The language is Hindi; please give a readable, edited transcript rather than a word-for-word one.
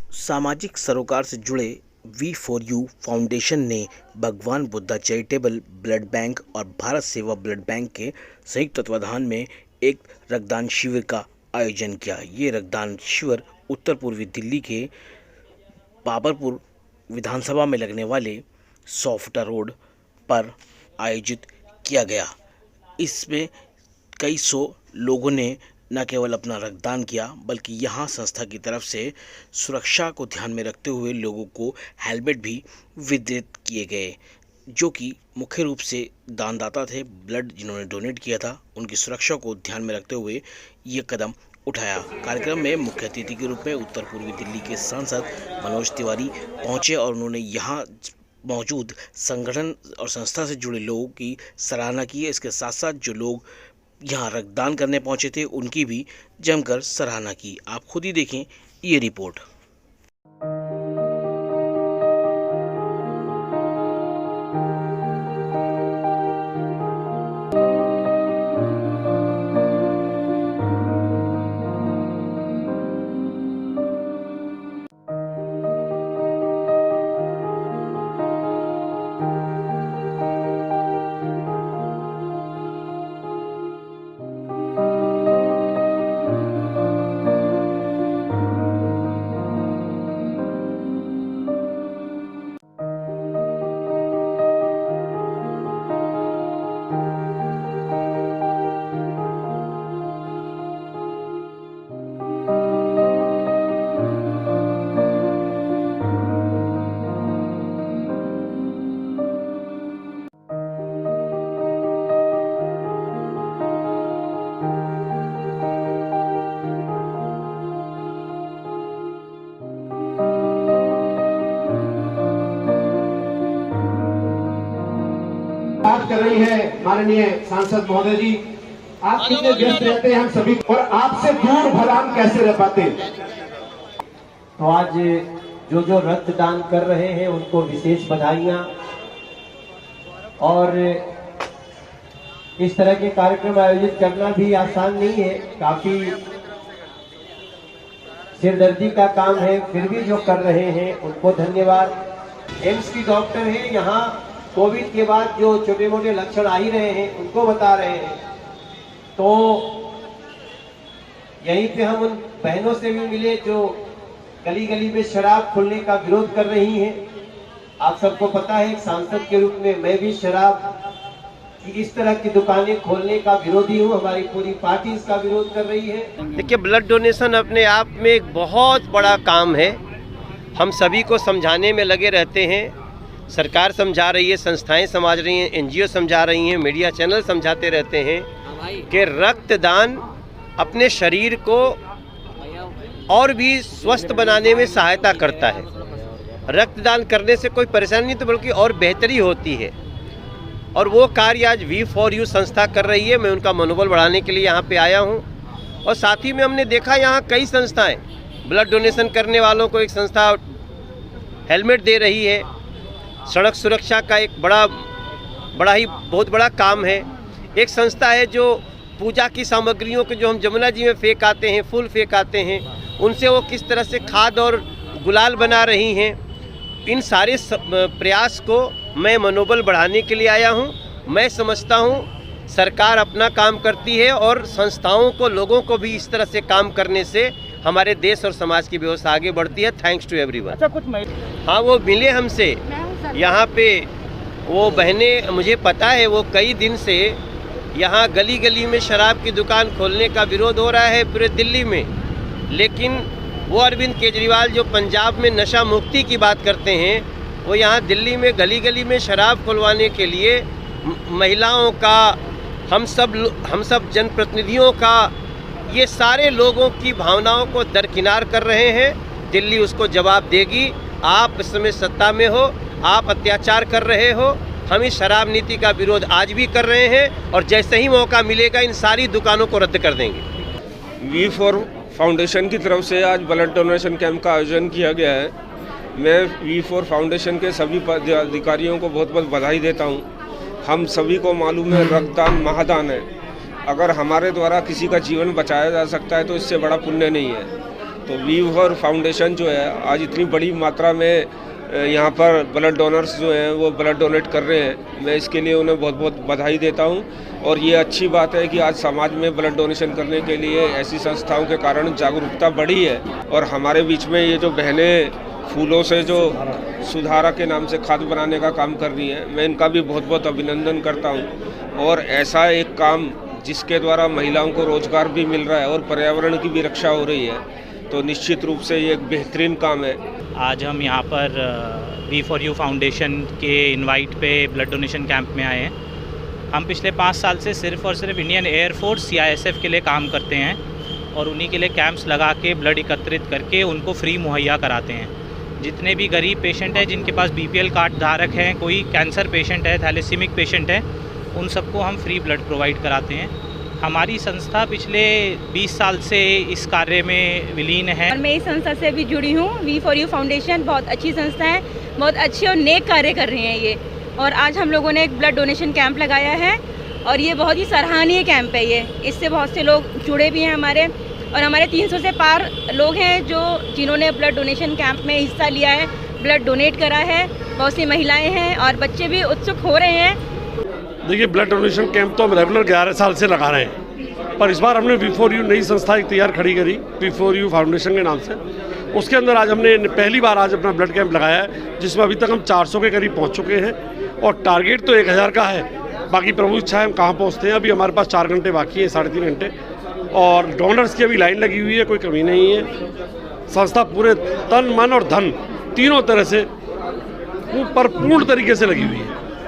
सामाजिक सरोकार से जुड़े वी4यू फाउंडेशन ने भगवान बुद्धा चैरिटेबल ब्लड बैंक और भारत सेवा ब्लड बैंक के संयुक्त तत्वाधान में एक रक्तदान शिविर का आयोजन किया। ये रक्तदान शिविर उत्तर पूर्वी दिल्ली के बाबरपुर विधानसभा में लगने वाले सॉफ्टा रोड पर आयोजित किया गया। इसमें कई सौ लोगों ने न केवल अपना रक्तदान किया बल्कि यहाँ संस्था की तरफ से सुरक्षा को ध्यान में रखते हुए लोगों को हेलमेट भी वितरित किए गए, जो कि मुख्य रूप से दानदाता थे। ब्लड जिन्होंने डोनेट किया था उनकी सुरक्षा को ध्यान में रखते हुए ये कदम उठाया। कार्यक्रम में मुख्य अतिथि के रूप में उत्तर पूर्वी दिल्ली के सांसद मनोज तिवारी पहुंचे और उन्होंने यहाँ मौजूद संगठन और संस्था से जुड़े लोगों की सराहना की है। इसके साथ साथ जो लोग यहाँ रक्तदान करने पहुंचे थे उनकी भी जमकर सराहना की। आप खुद ही देखें ये रिपोर्ट। बात कर रही है माननीय सांसद महोदय जी, आप कितने व्यस्त रहते हैं हम सभी, और आपसे दूर भला हम कैसे रह पाते। तो आज जो रक्तदान कर रहे हैं उनको विशेष बधाइयां। और इस तरह के कार्यक्रम आयोजित करना भी आसान नहीं है, काफी सिरदर्दी का काम है, फिर भी जो कर रहे हैं उनको धन्यवाद। एम्स की डॉक्टर है, यहाँ कोविड के बाद जो छोटे मोटे लक्षण आ ही रहे हैं उनको बता रहे हैं। तो यहीं पे हम उन बहनों से भी मिले जो गली गली में शराब खोलने का विरोध कर रही हैं। आप सबको पता है, एक सांसद के रूप में मैं भी शराब की इस तरह की दुकानें खोलने का विरोधी हूं। हमारी पूरी पार्टी इसका विरोध कर रही है। देखिए, ब्लड डोनेशन अपने आप में एक बहुत बड़ा काम है। हम सभी को समझाने में लगे रहते हैं। सरकार समझा रही है, संस्थाएं समझा रही हैं, एनजीओ समझा रही हैं, मीडिया चैनल समझाते रहते हैं कि रक्तदान अपने शरीर को और भी स्वस्थ बनाने में सहायता करता है। रक्तदान करने से कोई परेशानी नहीं तो बल्कि और बेहतरी होती है। और वो कार्य आज वी4यू संस्था कर रही है। मैं उनका मनोबल बढ़ाने के लिए यहाँ पे आया हूँ। और साथ ही में हमने देखा यहाँ कई संस्थाएं ब्लड डोनेशन करने वालों को, एक संस्था हेलमेट दे रही है। सड़क सुरक्षा का एक बहुत बड़ा काम है। एक संस्था है जो पूजा की सामग्रियों को जो हम जमुना जी में फेंक आते हैं, फूल फेंक आते हैं, उनसे वो किस तरह से खाद और गुलाल बना रही हैं। इन सारे प्रयास को मैं मनोबल बढ़ाने के लिए आया हूं। मैं समझता हूं सरकार अपना काम करती है और संस्थाओं को, लोगों को भी इस तरह से काम करने से हमारे देश और समाज की व्यवस्था आगे बढ़ती है। Thanks to everyone. अच्छा, कुछ हाँ, वो मिले हमसे यहाँ पे। वो बहनें, मुझे पता है वो कई दिन से यहाँ गली गली में शराब की दुकान खोलने का विरोध हो रहा है पूरे दिल्ली में। लेकिन वो अरविंद केजरीवाल जो पंजाब में नशा मुक्ति की बात करते हैं, वो यहाँ दिल्ली में गली गली में शराब खुलवाने के लिए महिलाओं का, हम सब जनप्रतिनिधियों का, ये सारे लोगों की भावनाओं को दरकिनार कर रहे हैं। दिल्ली उसको जवाब देगी। आप इस समय सत्ता में हो, आप अत्याचार कर रहे हो। हम इस शराब नीति का विरोध आज भी कर रहे हैं और जैसे ही मौका मिलेगा इन सारी दुकानों को रद्द कर देंगे। वी4 फाउंडेशन की तरफ से आज ब्लड डोनेशन कैंप का आयोजन किया गया है। मैं वी4 फाउंडेशन के सभी अधिकारियों को बहुत बहुत बधाई देता हूं। हम सभी को मालूम है रक्तदान महादान है। अगर हमारे द्वारा किसी का जीवन बचाया जा सकता है तो इससे बड़ा पुण्य नहीं है। तो वी4 फाउंडेशन जो है आज इतनी बड़ी मात्रा में यहाँ पर ब्लड डोनर्स जो हैं वो ब्लड डोनेट कर रहे हैं। मैं इसके लिए उन्हें बहुत बहुत बधाई देता हूँ। और ये अच्छी बात है कि आज समाज में ब्लड डोनेशन करने के लिए ऐसी संस्थाओं के कारण जागरूकता बढ़ी है। और हमारे बीच में ये जो बहनें फूलों से जो सुधारा के नाम से खाद बनाने का काम कर रही हैं, मैं इनका भी बहुत बहुत अभिनंदन करता हूँ। और ऐसा एक काम जिसके द्वारा महिलाओं को रोजगार भी मिल रहा है और पर्यावरण की भी रक्षा हो रही है, तो निश्चित रूप से ये एक बेहतरीन काम है। आज हम यहाँ पर V4U फाउंडेशन के इनवाइट पे ब्लड डोनेशन कैंप में आए हैं। हम पिछले 5 साल से सिर्फ़ और सिर्फ इंडियन एयरफोर्स CISF के लिए काम करते हैं और उन्हीं के लिए कैंप्स लगा के ब्लड एकत्रित करके उनको फ्री मुहैया कराते हैं। जितने भी गरीब पेशेंट हैं, जिनके पास BPL कार्ड धारक हैं, कोई कैंसर पेशेंट है, थैलेसीमिक पेशेंट है, उन सबको हम फ्री ब्लड प्रोवाइड कराते हैं। हमारी संस्था पिछले 20 साल से इस कार्य में विलीन है और मैं इस संस्था से भी जुड़ी हूँ। V4U फाउंडेशन बहुत अच्छी संस्था है, बहुत अच्छे और नेक कार्य कर रहे हैं ये। और आज हम लोगों ने एक ब्लड डोनेशन कैंप लगाया है और ये बहुत ही सराहनीय कैंप है ये। इससे बहुत से लोग जुड़े भी हैं हमारे, और हमारे 300 से पार लोग हैं जिन्होंने ब्लड डोनेशन कैंप में हिस्सा लिया है, ब्लड डोनेट करा है। बहुत सी महिलाएँ हैं और बच्चे भी उत्सुक हो रहे हैं। देखिए, ब्लड डोनेशन कैंप तो हम रेगुलर 11 साल से लगा रहे हैं, पर इस बार हमने V4U नई संस्था एक तैयार खड़ी करी V4U फाउंडेशन के नाम से। उसके अंदर आज हमने पहली बार आज अपना ब्लड कैंप लगाया है, जिसमें अभी तक हम 400 के करीब पहुंच चुके हैं और टारगेट तो 1000 का है। बाकी प्रभु इच्छा है हम कहाँ पहुँचते हैं। अभी हमारे पास 4 घंटे बाकी है, 3.5 घंटे, और डोनर्स की अभी लाइन लगी हुई है, कोई कमी नहीं है। संस्था पूरे तन मन और धन तीनों तरह से पूर्ण तरीके से लगी हुई है।